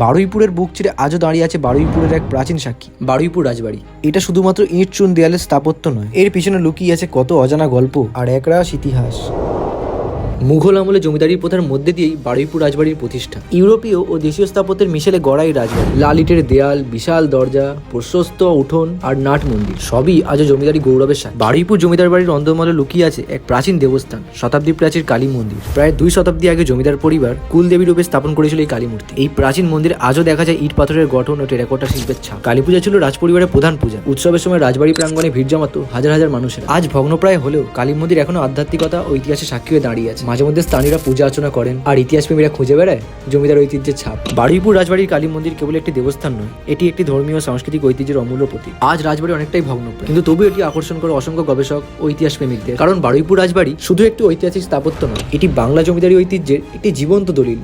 বারুইপুরের বুক চিরে আজও দাঁড়িয়ে আছে বারুইপুরের এক প্রাচীন সাক্ষী, বারুইপুর রাজবাড়ি। এটা শুধুমাত্র ইঁট চুন দেয়ালের স্থাপত্য নয়, এর পিছনে লুকিয়ে আছে কত অজানা গল্প আর একরাশ ইতিহাস। মুঘল আমলে জমিদারি প্রথার মধ্যে দিয়েই বারুইপুর রাজবাড়ির প্রতিষ্ঠা। ইউরোপীয় ও দেশীয় স্থাপত্যের মিশেলে গড়া এই রাজবাড়ি। লাল ইটের দেয়াল, বিশাল দরজা, প্রশস্ত উঠোন আর নাট মন্দির সবই আজও জমিদারি গৌরবের সাথে। বারুইপুর জমিদার বাড়ির অন্দরমহলে লুকিয়ে আছে এক প্রাচীন দেবস্থান, শতাব্দী প্রাচীর কালী মন্দির। প্রায় 2 শতাব্দী আগে জমিদার পরিবার কুলদেবী রূপে স্থাপন করেছিল এই কালী মূর্তি। এই প্রাচীন মন্দির আজও দেখা যায় ইট পাথরের গঠন ও টেরাকোটা শিল্পের ছাপ। কালী পূজা ছিল রাজপরিবারের প্রধান পূজা। উৎসবের সময় রাজবাড়ি প্রাঙ্গণে ভিড় জমাতো হাজার হাজার মানুষের। আজ ভগ্নপ্রায় হলেও কালী মন্দির এখনো আধ্যাত্মিকতা ও ইতিহাসের সাক্ষী হয়ে দাঁড়িয়ে আছে। মাঝে মধ্যে স্থানীয়রা পূজা অর্চনা করেন আর ইতিহাসপ্রেমীরা খুঁজে বেড়ায় জমিদার ঐতিহ্যের ছাপ। বারুইপুর রাজবাড়ির কালী মন্দির কেবল একটি দেবস্থান নয়, এটি একটি ধর্মীয় সাংস্কৃতিক ঐতিহ্যের অমূল্য প্রতীক। আজ রাজবাড়ি অনেকটাই ভগ্নপ্রায়, কিন্তু তবুও এটি আকর্ষণ করে অসংখ্য গবেষক ও ইতিহাস প্রেমিকদের। কারণ বারুইপুর রাজবাড়ি শুধু একটি ঐতিহাসিক স্থাপত্য নয়, এটি বাংলা জমিদারি ঐতিহ্যের একটি জীবন্ত দলিল।